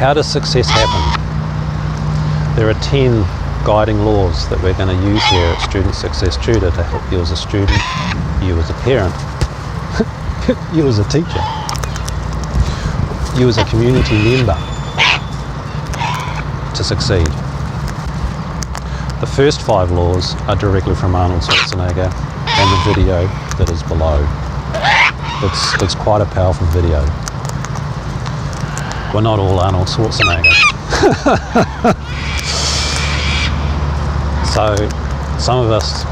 How does success happen? There are 10 guiding laws that we're going to use here at Student Success Tutor to help you as a student, you as a parent, you as a teacher, you as a community member to succeed. The first 5 laws are directly from Arnold Schwarzenegger and the video that is below. It's quite a powerful video. We're not all Arnold Schwarzenegger. So some of us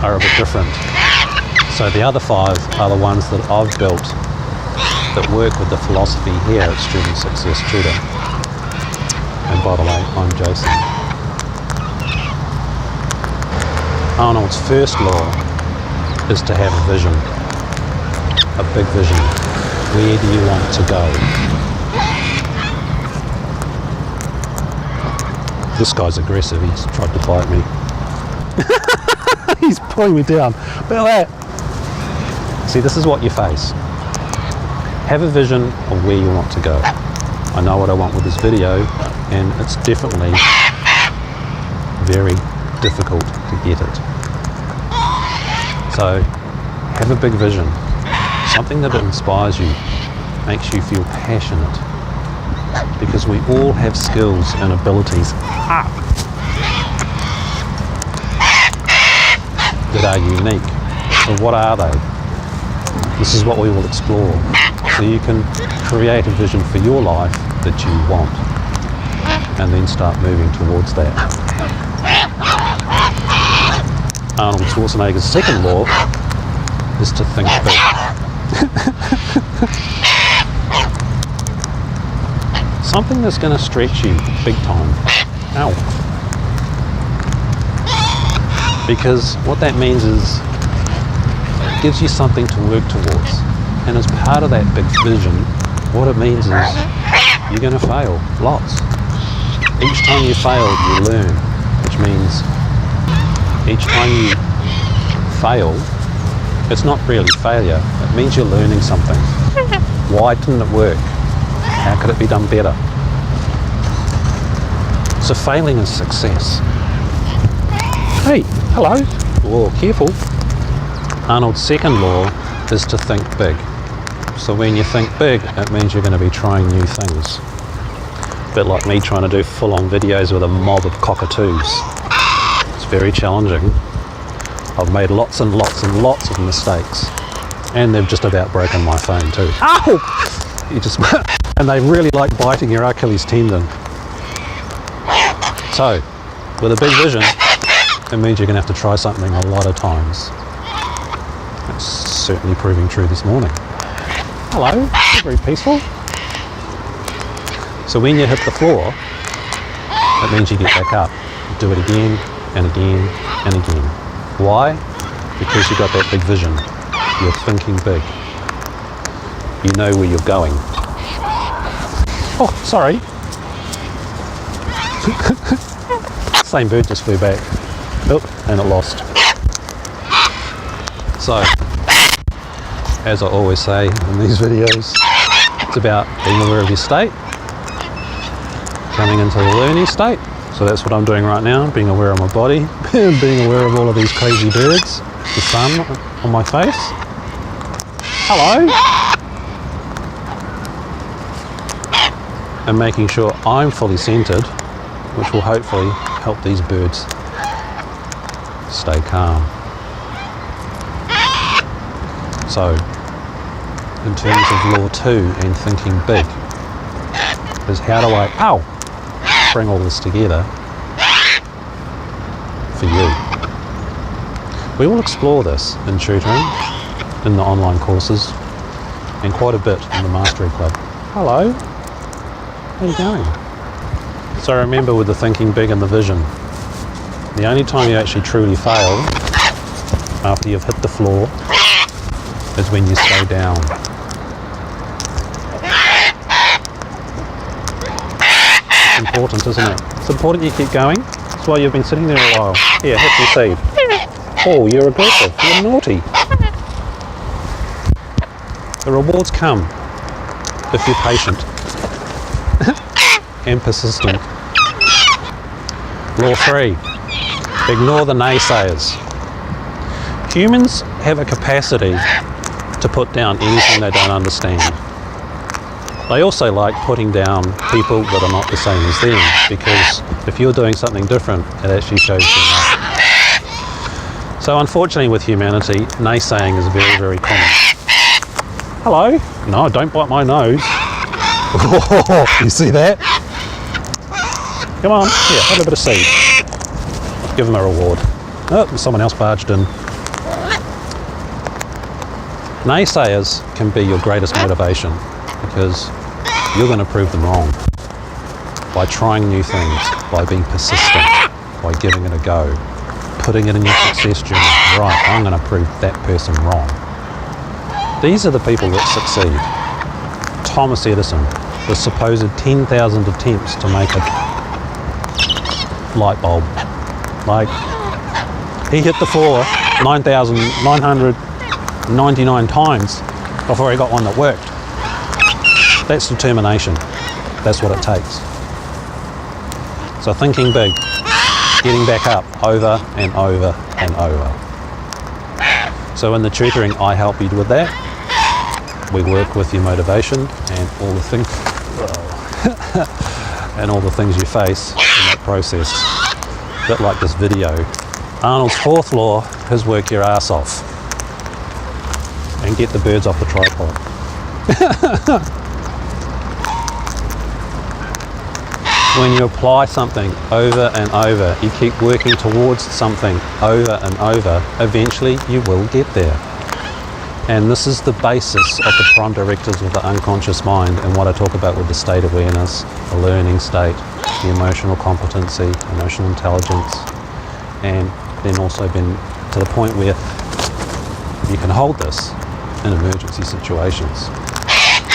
are a bit different. So the other 5 are the ones that I've built that work with the philosophy here at Student Success Tutor. And by the way, I'm Jason. Arnold's first law is to have a vision, a big vision. Where do you want to go? This guy's aggressive, he's tried to bite me. He's pulling me down. Look at that. See, this is what you face. Have a vision of where you want to go. I know what I want with this video, and it's definitely very difficult to get it. So, have a big vision. Something that inspires you, makes you feel passionate. Because we all have skills and abilities that are unique. So what are they? This is what we will explore. So you can create a vision for your life that you want and then start moving towards that. Arnold Schwarzenegger's second law is to think big. Something that's going to stretch you big time. Ow. Because what that means is it gives you something to work towards. And as part of that big vision, what it means is you're going to fail, lots. Each time you fail, you learn, which means each time you fail, it's not really failure, it means you're learning something. Why didn't it work? How could it be done better? So failing is success. Hey, hello. Whoa, careful. Arnold's second law is to think big. So when you think big, it means you're going to be trying new things. A bit like me trying to do full-on videos with a mob of cockatoos. It's very challenging. I've made lots and lots and lots of mistakes. And they've just about broken my phone too. Ow! You just... And they really like biting your Achilles tendon. So, with a big vision, it means you're going to have to try something a lot of times. That's certainly proving true this morning. Hello, you're very peaceful. So when you hit the floor, it means you get back up. Do it again and again and again. Why? Because you've got that big vision. You're thinking big. You know where you're going. Oh, sorry. Same bird just flew back. Oh, and it lost. So, as I always say in these videos, it's about being aware of your state, coming into the learning state. So that's what I'm doing right now, being aware of my body, being aware of all of these crazy birds, the sun on my face. Hello. And making sure I'm fully centered, which will hopefully help these birds stay calm. So, in terms of law 2 and thinking big, is how do I, bring all this together for you. We will explore this in tutoring, in the online courses, and quite a bit in the Mastery Club. Hello. How are you going? So remember with the thinking big and the vision, the only time you actually truly fail after you've hit the floor is when you stay down. It's important, isn't it? It's important you keep going. That's why you've been sitting there a while. Here, have some seed. Oh, you're aggressive. You're naughty. The rewards come if you're patient. and persistent. Law 3, ignore the naysayers. Humans have a capacity to put down anything they don't understand. They also like putting down people that are not the same as them, because if you're doing something different, it actually shows you up. So unfortunately with humanity, naysaying is very, very common. Hello? No, don't bite my nose. Oh, you see that? Come on, here, have a bit of seed. Give them a reward. Oh, someone else barged in. Naysayers can be your greatest motivation, because you're going to prove them wrong by trying new things, by being persistent, by giving it a go, putting it in your success journey. Right, I'm going to prove that person wrong. These are the people that succeed. Thomas Edison, the supposed 10,000 attempts to make a light bulb. Like, he hit the floor 9,999 times before he got one that worked. That's determination. That's what it takes. So thinking big, getting back up over and over and over. So in the tutoring, I help you with that. We work with your motivation and all the things, and all the things you face in that process. A bit like this video. Arnold's 4th law is work your ass off and get the birds off the tripod. When you apply something over and over, you keep working towards something over and over, eventually you will get there. And this is the basis of the prime directives of the unconscious mind, and what I talk about with the state awareness, the learning state, the emotional competency, emotional intelligence, and then also been to the point where you can hold this in emergency situations.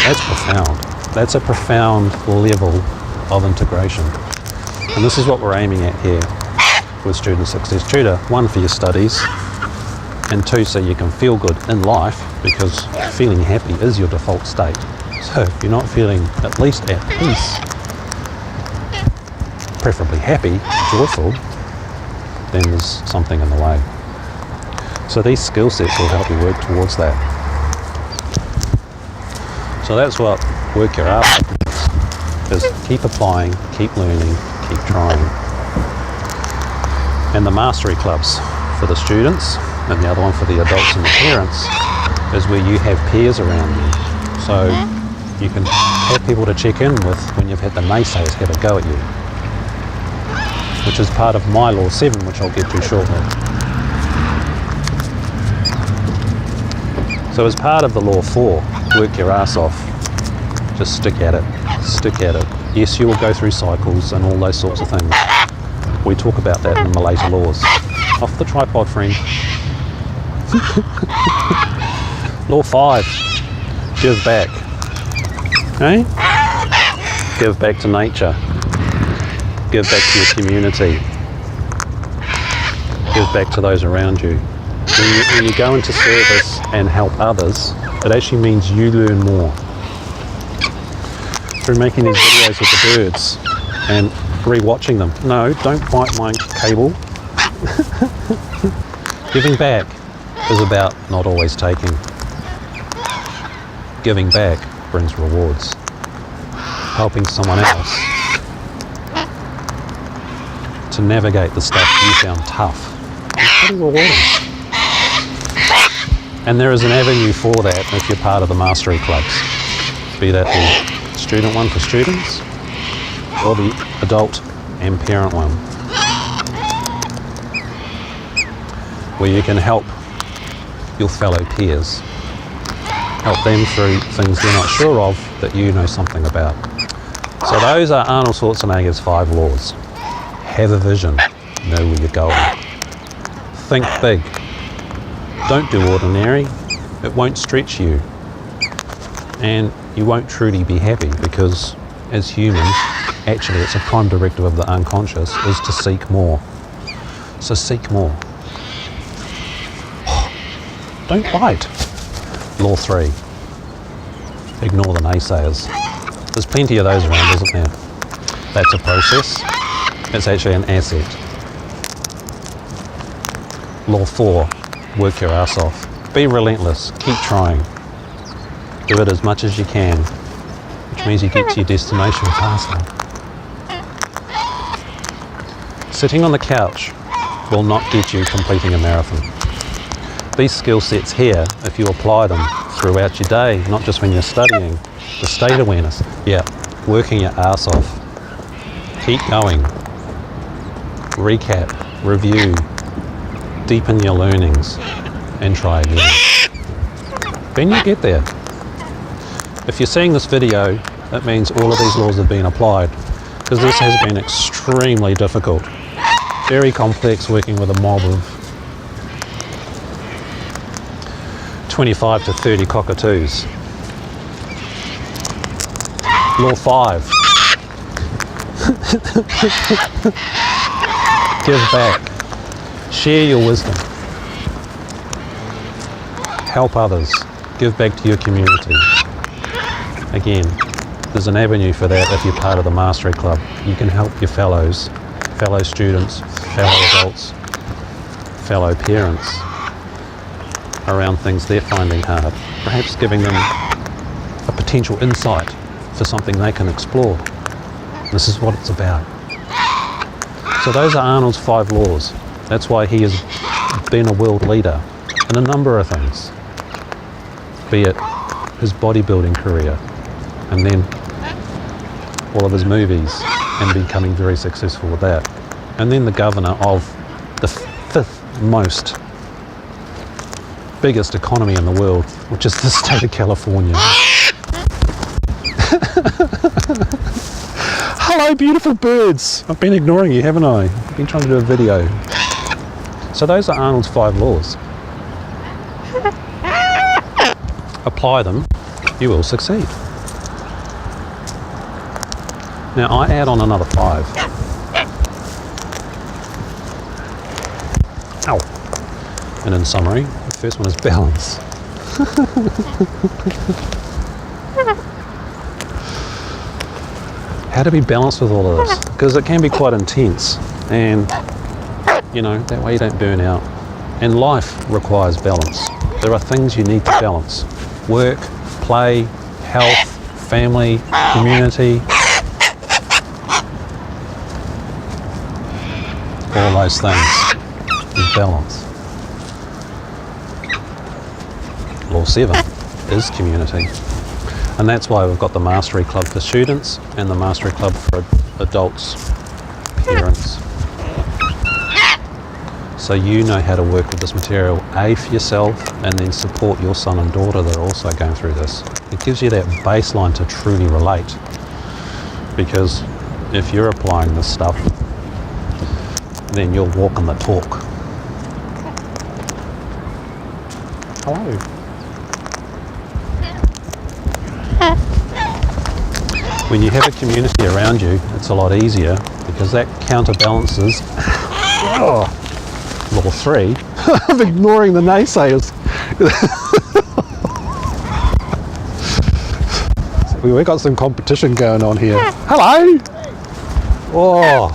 That's profound. That's a profound level of integration. And this is what we're aiming at here with Student Success Tutor. 1, for your studies, and 2, so you can feel good in life, because feeling happy is your default state. So if you're not feeling at least at peace, preferably happy, joyful, then there's something in the way. So these skill sets will help you work towards that. So that's what work your ass off is. Keep applying, keep learning, keep trying. And the mastery clubs for the students, and the other one for the adults and the parents, is where you have peers around you. So you can have people to check in with when you've had the naysayers have a go at you, which is part of my Law 7, which I'll get to shortly. So as part of the Law 4, work your ass off. Just stick at it. Stick at it. Yes, you will go through cycles and all those sorts of things. We talk about that in the later laws. Off the tripod, friend. Law 5, give back. Okay? Give back to nature. Give back to your community. Give back to those around you. When you go into service and help others, it actually means you learn more. Through making these videos with the birds and re-watching them. No, don't bite my cable. Giving back is about not always taking. Giving back brings rewards. Helping someone else to navigate the stuff you found tough is pretty rewarding. And there is an avenue for that if you're part of the mastery clubs, be that the student one for students or the adult and parent one, where you can help your fellow peers, help them through things they're not sure of that you know something about. So those are Arnold Schwarzenegger's 5 laws. Have a vision, know where you're going. Think big. Don't do ordinary. It won't stretch you. And you won't truly be happy, because as humans, actually it's a prime directive of the unconscious, is to seek more. So seek more. Don't bite. Law 3. Ignore the naysayers. There's plenty of those around, isn't there? That's a process. It's actually an asset. Law 4, work your ass off. Be relentless, keep trying. Do it as much as you can, which means you get to your destination faster. Sitting on the couch will not get you completing a marathon. These skill sets here, if you apply them throughout your day, not just when you're studying, the state awareness, yeah, working your ass off. Keep going. Recap, review, deepen your learnings, and try again. Then you get there. If you're seeing this video, it means all of these laws have been applied, because this has been extremely difficult. Very complex working with a mob of 25 to 30 cockatoos. Law 5. Give back. Share your wisdom. Help others. Give back to your community. Again, there's an avenue for that if you're part of the Mastery Club. You can help your fellow students, fellow adults, fellow parents around things they're finding hard. Perhaps giving them a potential insight for something they can explore. This is what it's about. So those are Arnold's 5 laws. That's why he has been a world leader in a number of things. Be it his bodybuilding career, and then all of his movies and becoming very successful with that. And then the governor of the 5th most biggest economy in the world, which is the state of California. Hello, beautiful birds. I've been ignoring you, haven't I? I've been trying to do a video. So those are Arnold's 5 laws. Apply them, you will succeed. Now I add on another 5. Ow. And in summary, the first one is balance. How to be balanced with all of this, because it can be quite intense, and you know, that way you don't burn out. And life requires balance. There are things you need to balance: work, play, health, family, community, all those things is balance. Law 7 is community. And that's why we've got the Mastery Club for students and the Mastery Club for adults, parents. So you know how to work with this material, A, for yourself, and then support your son and daughter that are also going through this. It gives you that baseline to truly relate. Because if you're applying this stuff, then you'll walk and the talk. Hello. When you have a community around you, it's a lot easier because that counterbalances Law 3. I'm ignoring the naysayers. We've got some competition going on here. Hello! Oh!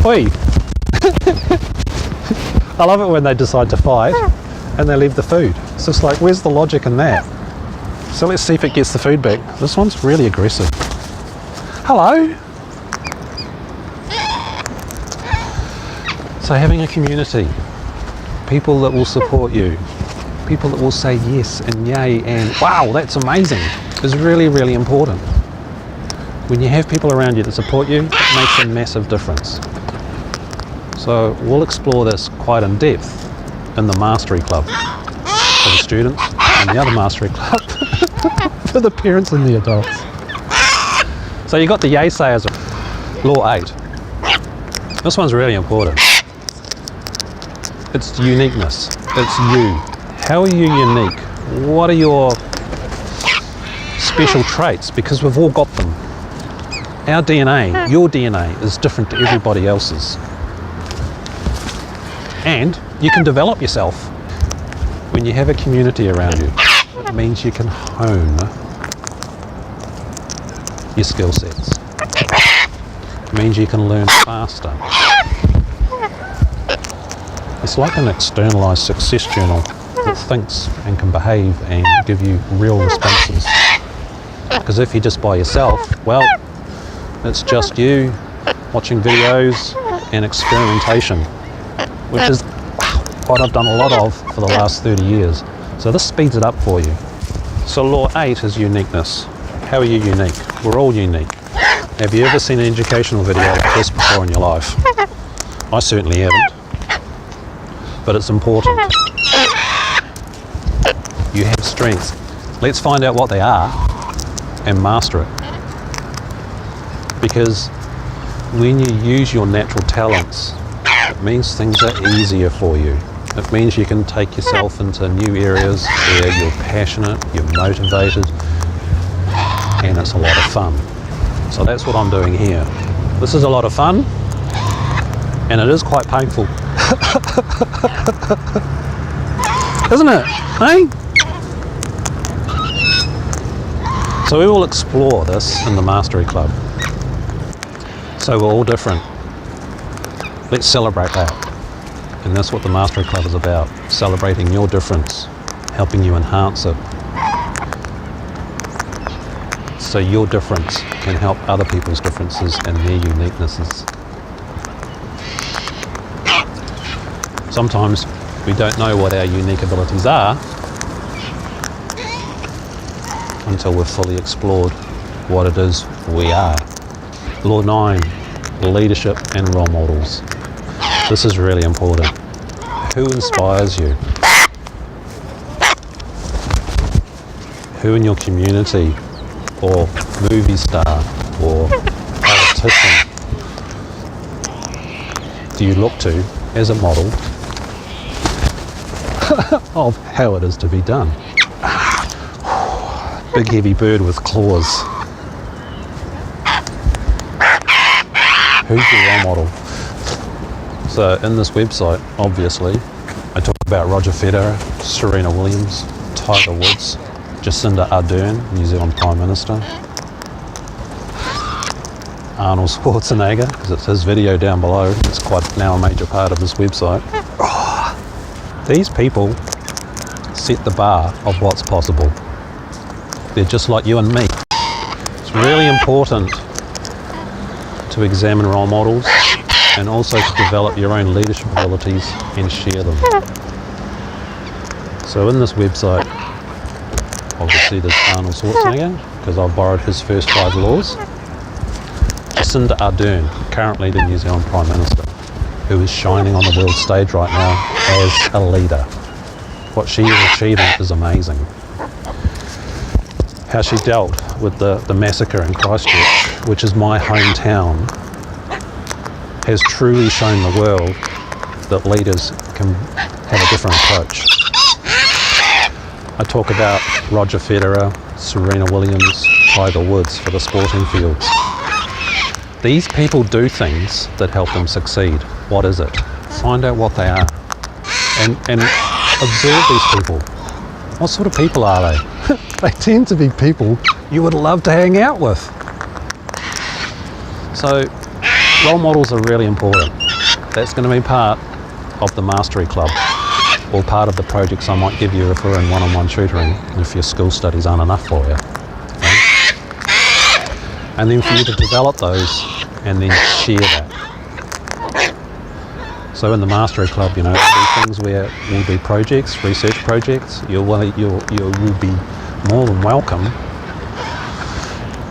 Oi! I love it when they decide to fight and they leave the food. It's just like, where's the logic in that? So let's see if it gets the food back. This one's really aggressive. Hello! So having a community, people that will support you, people that will say yes and yay and wow, that's amazing, is really, really important. When you have people around you that support you, it makes a massive difference. So we'll explore this quite in depth in the Mastery Club for the students and the other Mastery Club for the parents and the adults. So you got the yay sayers. Law 8. This one's really important. It's uniqueness. It's you. How are you unique? What are your special traits? Because we've all got them. Our DNA, your DNA, is different to everybody else's. And you can develop yourself when you have a community around you. It means you can hone your skill sets. It means you can learn faster. It's like an externalized success journal that thinks and can behave and give you real responses. Because if you're just by yourself, well, it's just you watching videos and experimentation, which is what I've done a lot of for the last 30 years. So this speeds it up for you. So law 8 is uniqueness. How are you unique? We're all unique. Have you ever seen an educational video like this before in your life? I certainly haven't. But it's important. You have strengths. Let's find out what they are and master it. Because when you use your natural talents, it means things are easier for you. It means you can take yourself into new areas where you're passionate, you're motivated, and it's a lot of fun. So that's what I'm doing here. This is a lot of fun, and it is quite painful. Isn't it? Hey? So we will explore this in the Mastery Club. So we're all different. Let's celebrate that. And that's what the Mastery Club is about. Celebrating your difference, helping you enhance it. So your difference can help other people's differences and their uniquenesses. Sometimes we don't know what our unique abilities are until we've fully explored what it is we are. Law 9, leadership and role models. This is really important. Who inspires you? Who in your community or movie star or politician do you look to as a model of how it is to be done? Big heavy bird with claws. Who's your role model? So in this website, obviously, I talk about Roger Federer, Serena Williams, Tiger Woods, Jacinda Ardern, New Zealand Prime Minister, Arnold Schwarzenegger, because it's his video down below. It's quite now a major part of this website. These people set the bar of what's possible. They're just like you and me. It's really important to examine role models and also to develop your own leadership abilities and share them. So in this website, obviously there's Arnold Schwarzenegger, because I've borrowed his first 5 laws. Jacinda Ardern, currently the New Zealand Prime Minister, who is shining on the world stage right now as a leader. What she is achieving is amazing. How she dealt with the massacre in Christchurch, which is my hometown, has truly shown the world that leaders can have a different approach. I talk about Roger Federer, Serena Williams, Tiger Woods for the sporting fields. These people do things that help them succeed. What is it? Find out what they are and observe these people. What sort of people are they? They tend to be people you would love to hang out with. So role models are really important. That's going to be part of the Mastery Club, or part of the projects I might give you if we're in one-on-one tutoring, if your school studies aren't enough for you. Okay? And then for you to develop those and then share that. So in the Mastery Club, you know, there'll be things where will be projects, research projects. You will be more than welcome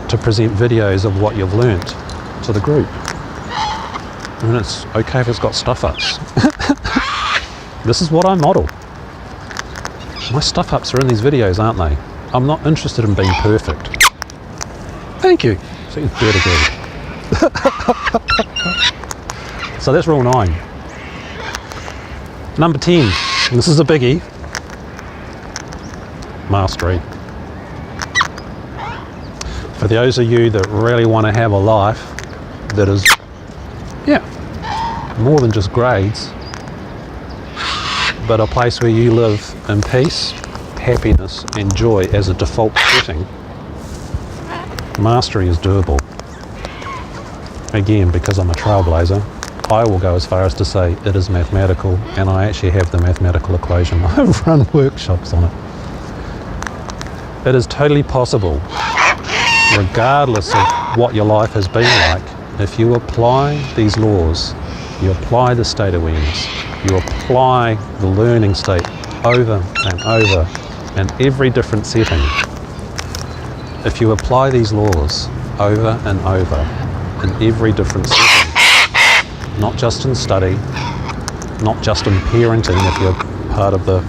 to present videos of what you've learnt to the group. And it's okay if it's got stuff-ups. This is what I model. My stuff-ups are in these videos, aren't they? I'm not interested in being perfect. Thank you. Seems dirty good. So that's rule 9. Number 10. And this is a biggie. Mastery. For those of you that really want to have a life that is, more than just grades, but a place where you live in peace, happiness and joy as a default setting, Mastery is doable. Again, because I'm a trailblazer, I will go as far as to say it is mathematical, and I actually have the mathematical equation. I've run workshops on it. It is totally possible, regardless of what your life has been like, if you apply these laws, you apply the state awareness, you apply the learning state over and over in every different setting. If you apply these laws over and over in every different setting, not just in study, not just in parenting if you're part of the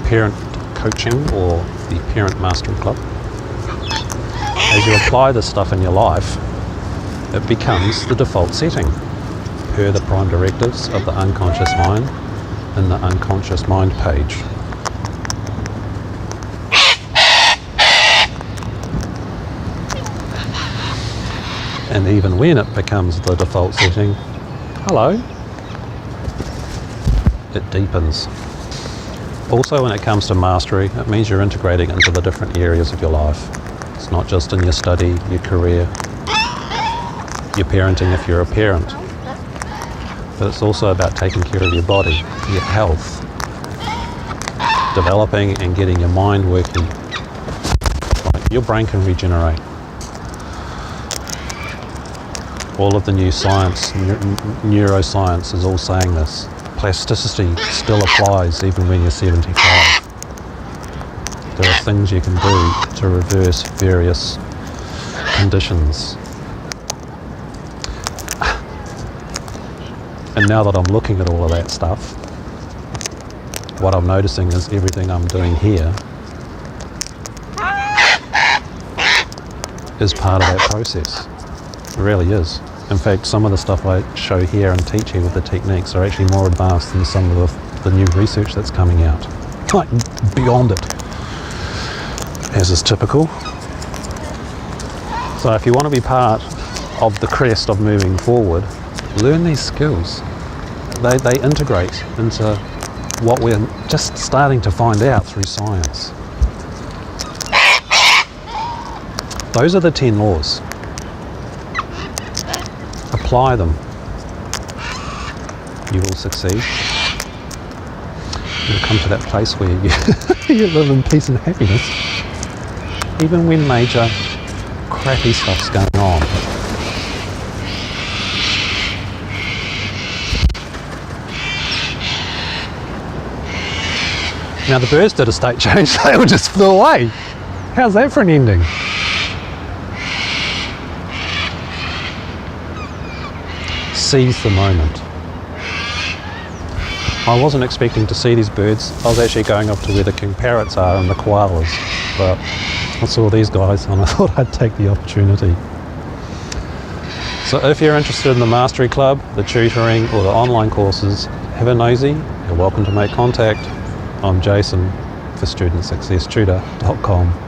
parent coaching or the parent mastery club, as you apply this stuff in your life, it becomes the default setting per the prime directives of the unconscious mind in the unconscious mind page. And even when it becomes the default setting, hello, it deepens. Also, when it comes to mastery, it means you're integrating into the different areas of your life. It's not just in your study, your career, your parenting if you're a parent, but it's also about taking care of your body, your health, developing and getting your mind working. Like your brain can regenerate. All of the new science, neuroscience is all saying this. Plasticity still applies even when you're 75. There are things you can do to reverse various conditions. And now that I'm looking at all of that stuff, what I'm noticing is everything I'm doing here is part of that process. It really is. In fact, some of the stuff I show here and teach here with the techniques are actually more advanced than some of the new research that's coming out. Like beyond it, as is typical. So if you want to be part of the crest of moving forward, learn these skills. They integrate into what we're just starting to find out through science. Those are the 10 laws. Apply them. You will succeed. You'll come to that place where you live in peace and happiness, even when major crappy stuff's going on. Now the birds did a state change, they all just flew away. How's that for an ending? Seize the moment. I wasn't expecting to see these birds. I was actually going up to where the king parrots are and the koalas, but I saw these guys and I thought I'd take the opportunity. So if you're interested in the Mastery Club, the tutoring or the online courses, have a nosy. You're welcome to make contact. I'm Jason for StudentSuccessTutor.com.